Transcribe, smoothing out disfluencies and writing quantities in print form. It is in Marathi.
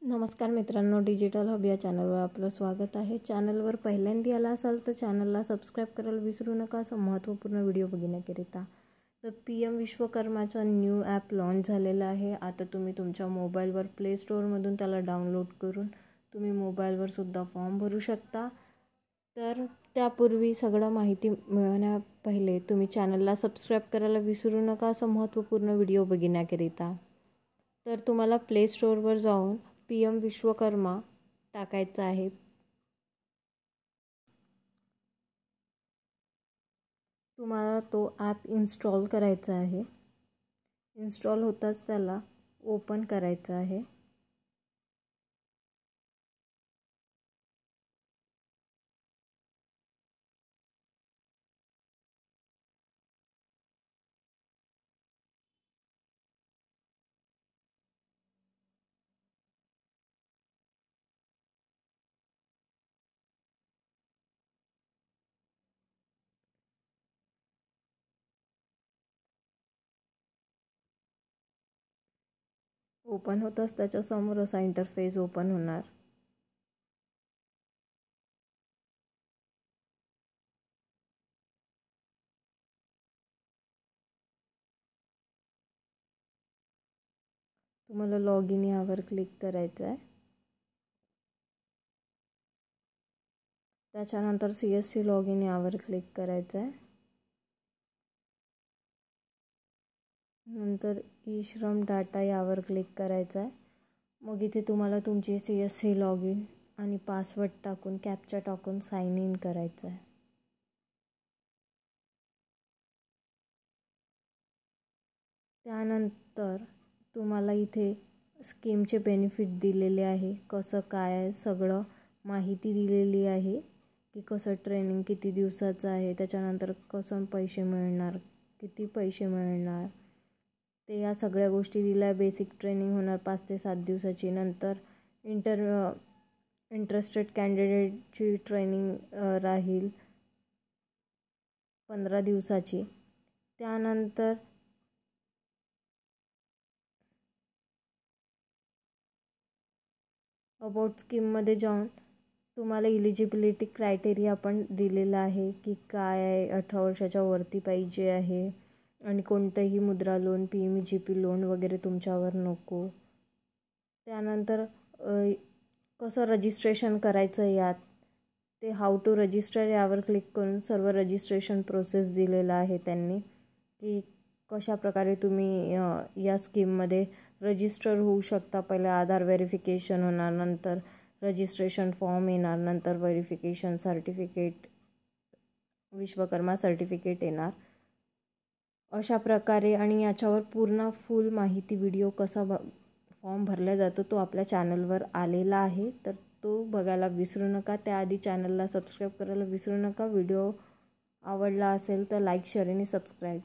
नमस्कार मित्रांनो, डिजिटल हब या चॅनलवर आपलं स्वागत आहे। चॅनलवर पहिल्यांदा आला असाल तर चॅनलला सबस्क्राईब करायला विसरू नका, असं महत्त्वपूर्ण व्हिडिओ बघण्याकरिता। तर PM विश्वकर्माचा न्यू ॲप लॉन्च झालेला आहे। आता तुम्ही तुमच्या मोबाईलवर प्ले स्टोअरमधून त्याला डाउनलोड करून तुम्ही मोबाईलवर सुद्धा फॉर्म भरू शकता। तर त्यापूर्वी सगळं माहिती मिळवण्या पहिले तुम्ही चॅनलला सबस्क्राईब करायला विसरू नका, असं महत्त्वपूर्ण व्हिडिओ बघण्याकरिता। तर तुम्हाला प्ले स्टोअरवर जाऊन PM विश्वकर्मा टाकायचा आहे। तुम्हाला तो ॲप इन्स्टॉल करायचा आहे। इन्स्टॉल होताच त्याला ओपन करायचं आहे। ओपन होताच त्याच्यासमोर असा इंटरफेस ओपन होणार। तुम्हाला लॉग इन यावर क्लिक करायचं आहे। त्याच्यानंतर CSC लॉग इन यावर क्लिक करायचं आहे। नंतर ई-श्रम डाटा यावर क्लिक करायचं आहे। मग इथे तुम्हाला तुमची CSC लॉग इन आणि पासवर्ड टाकून कॅप्चा टाकून साइन इन करायचं आहे। त्यानंतर तुम्हाला इथे स्कीमचे बेनिफिट दिलेले आहे, कसं काय आहे सगळं माहिती दिलेली आहे की कसं ट्रेनिंग किती दिवसाचं आहे, त्याच्यानंतर कसं पैसे मिळणार, किती पैसे मिळणार, ते या सगळ्या गोष्टी दिल्या। बेसिक ट्रेनिंग होणार 5 ते 7 दिवसाची। नंतर इंटरेस्टेड कॅन्डिडेटची ट्रेनिंग राहील 15 दिवसाची। त्यानंतर अबाउट स्कीममध्ये जाऊन तुम्हाला इलिजिबिलिटी क्रायटेरिया पण दिलेला आहे की काय आहे, 18 वर्षाच्या वरती पाहिजे आहे आणि कोणतंही मुद्रा लोन, PMGP लोन वगैरे तुमच्यावर नको। त्यानंतर कसं रजिस्ट्रेशन करायचं यात, ते हाऊ टू रजिस्टर यावर क्लिक करून सर्व रजिस्ट्रेशन प्रोसेस दिलेला आहे त्यांनी की कशा प्रकारे तुम्ही या स्कीममध्ये रजिस्टर होऊ शकता। पहिले आधार व्हेरिफिकेशन होणार, नंतर रजिस्ट्रेशन फॉर्म येणार, नंतर व्हेरिफिकेशन सर्टिफिकेट, विश्वकर्मा सर्टिफिकेट येणार अशा प्रकारे। आणि याच्यावर पूर्ण फुल माहिती व्हिडिओ कसा फॉर्म भरला जातो तो आपल्या चॅनलवर आलेला आहे, तर तो बघायला विसरू नका। त्याआधी चॅनलला सबस्क्राईब करायला विसरू नका। व्हिडिओ आवडला असेल तर लाईक, शेअर आणि सबस्क्राईब